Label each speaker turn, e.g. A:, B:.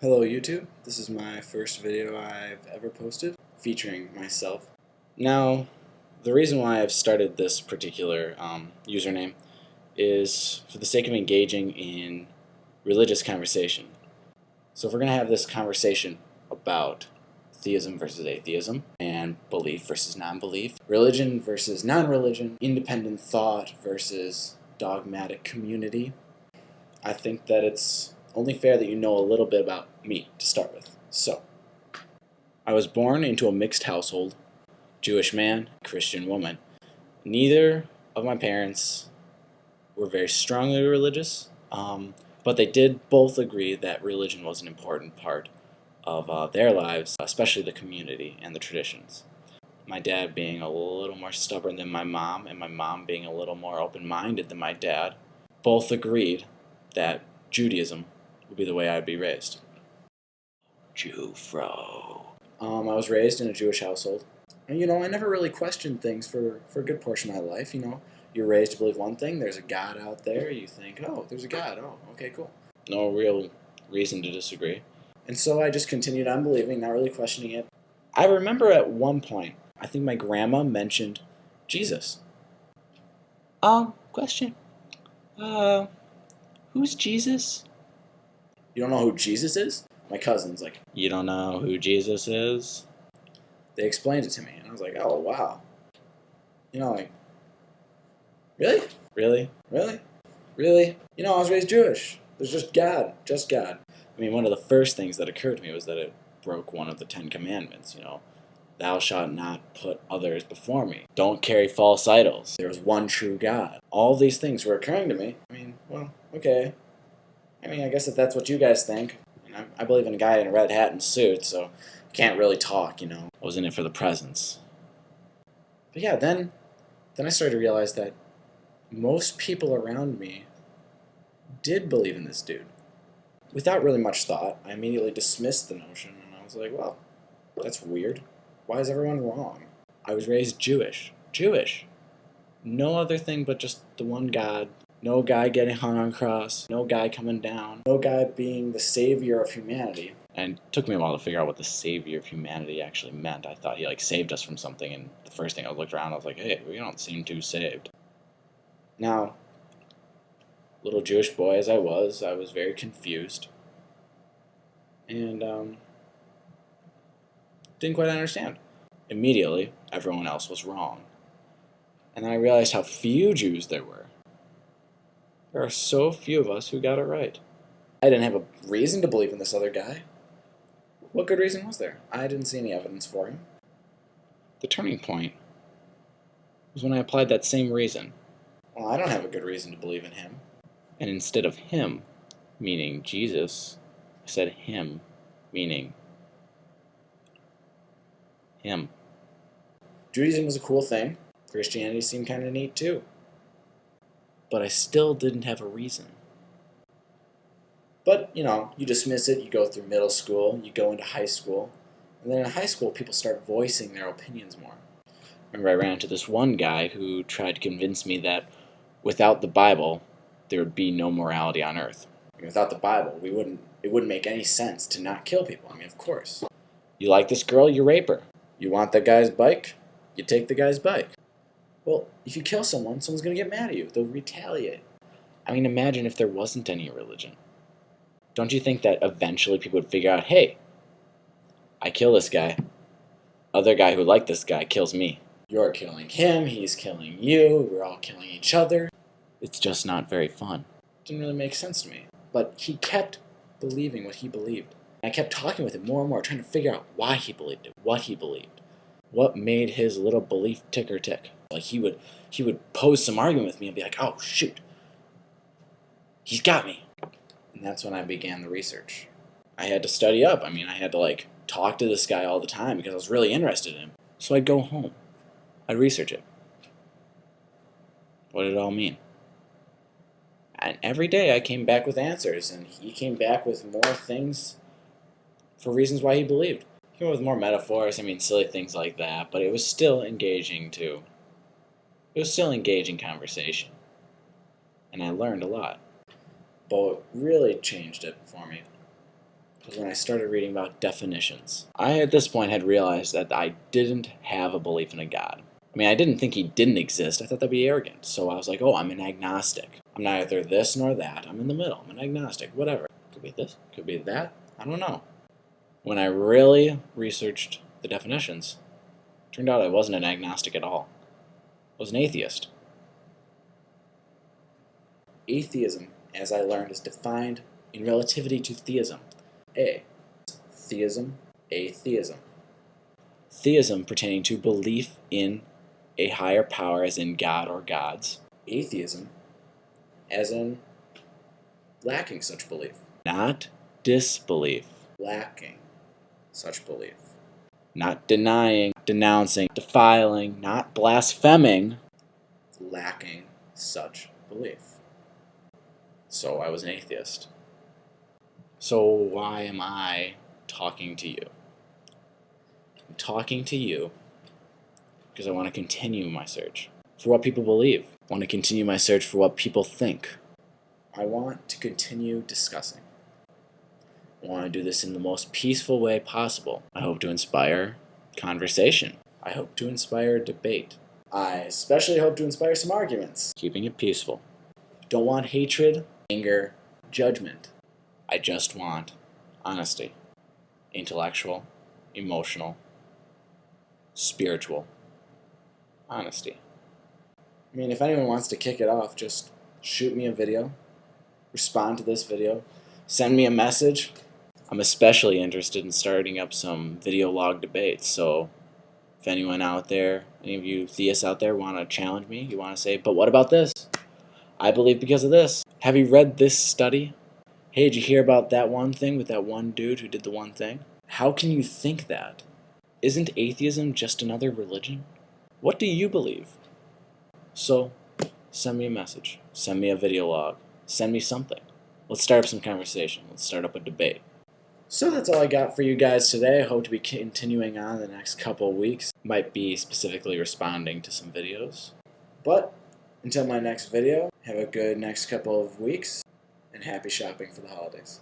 A: Hello YouTube, this is my first video I've ever posted featuring myself. Now, the reason why I've started this particular username is for the sake of engaging in religious conversation. So if we're going to have this conversation about theism versus atheism, and belief versus non-belief, religion versus non-religion, independent thought versus dogmatic community, I think that it's only fair that you know a little bit about me to start with. So, I was born into a mixed household, Jewish man, Christian woman. Neither of my parents were very strongly religious, but they did both agree that religion was an important part of their lives, especially the community and the traditions. My dad being a little more stubborn than my mom, and my mom being a little more open-minded than my dad, both agreed that Judaism would be the way I'd be raised. Jew-fro. I was raised in a Jewish household. And, I never really questioned things for a good portion of my life, You're raised to believe one thing, there's a God out there, you think, oh, there's a God, oh, okay, cool. No real reason to disagree. And so I just continued on believing, not really questioning it. I remember at one point, I think my grandma mentioned Jesus. Question. Who's Jesus? You don't know who Jesus is? My cousin's like, you don't know who Jesus is? They explained it to me, and I was like, oh, wow. Really? Really? Really? Really? I was raised Jewish. There's just God. Just God. I mean, one of the first things that occurred to me was that it broke one of the 10 Commandments, Thou shalt not put others before me. Don't carry false idols. There is one true God. All these things were occurring to me. Okay. I guess if that's what you guys think. I believe in a guy in a red hat and suit, so I can't really talk, I was in it for the presents. But yeah, then I started to realize that most people around me did believe in this dude. Without really much thought, I immediately dismissed the notion, and I was like, well, that's weird. Why is everyone wrong? I was raised Jewish. Jewish. No other thing but just the one God. No guy getting hung on a cross. No guy coming down. No guy being the savior of humanity. And it took me a while to figure out what the savior of humanity actually meant. I thought he saved us from something, and the first thing I looked around, I was like, hey, we don't seem too saved. Now, little Jewish boy as I was very confused. And didn't quite understand. Immediately, everyone else was wrong. And then I realized how few Jews there were. There are so few of us who got it right. I didn't have a reason to believe in this other guy. What good reason was there? I didn't see any evidence for him. The turning point was when I applied that same reason. Well, I don't have a good reason to believe in him. And instead of him, meaning Jesus, I said him, meaning him. Judaism was a cool thing. Christianity seemed kind of neat too. But I still didn't have a reason. But, you dismiss it, you go through middle school, you go into high school, and then in high school people start voicing their opinions more. Remember, I ran into this one guy who tried to convince me that without the Bible, there would be no morality on earth. Without the Bible, it wouldn't make any sense to not kill people. Of course. You like this girl, you rape her. You want that guy's bike, you take the guy's bike. Well, if you kill someone, someone's going to get mad at you. They'll retaliate. Imagine if there wasn't any religion. Don't you think that eventually people would figure out, hey, I kill this guy. Other guy who liked this guy kills me. You're killing him, he's killing you, we're all killing each other. It's just not very fun. It didn't really make sense to me. But he kept believing what he believed. I kept talking with him more and more, trying to figure out why he believed it, what he believed. What made his little belief ticker tick. He would pose some argument with me and be like, oh, shoot. He's got me. And that's when I began the research. I had to study up. I had to, talk to this guy all the time because I was really interested in him. So I'd go home. I'd research it. What did it all mean? And every day I came back with answers, and he came back with more things for reasons why he believed. He came up with more metaphors, silly things like that, but it was still engaging too. It was still engaging conversation. And I learned a lot. But what really changed it for me was when I started reading about definitions. I, at this point, had realized that I didn't have a belief in a God. I mean, I didn't think he didn't exist. I thought that'd be arrogant. So I was like, oh, I'm an agnostic. I'm neither this nor that. I'm in the middle. I'm an agnostic. Whatever. Could be this. Could be that. I don't know. When I really researched the definitions, it turned out I wasn't an agnostic at all. I was an atheist. Atheism, as I learned, is defined in relativity to theism. A. Theism. Atheism. Theism pertaining to belief in a higher power, as in God or gods. Atheism, as in lacking such belief. Not disbelief. Lacking such belief. Not denying, denouncing, defiling, not blaspheming. Lacking such belief. So I was an atheist. So why am I talking to you? I'm talking to you because I want to continue my search for what people believe. I want to continue my search for what people think. I want to continue discussing. I want to do this in the most peaceful way possible. I hope to inspire conversation. I hope to inspire debate. I especially hope to inspire some arguments. Keeping it peaceful. Don't want hatred, anger, judgment. I just want honesty. Intellectual, emotional, spiritual honesty. I mean, if anyone wants to kick it off, just shoot me a video, respond to this video, send me a message. I'm especially interested in starting up some video log debates, so if anyone out there, any of you theists out there want to challenge me, you want to say, but what about this? I believe because of this. Have you read this study? Hey, did you hear about that one thing with that one dude who did the one thing? How can you think that? Isn't atheism just another religion? What do you believe? So, send me a message. Send me a video log. Send me something. Let's start up some conversation. Let's start up a debate. So that's all I got for you guys today. I hope to be continuing on the next couple of weeks. Might be specifically responding to some videos. But until my next video, have a good next couple of weeks, and happy shopping for the holidays.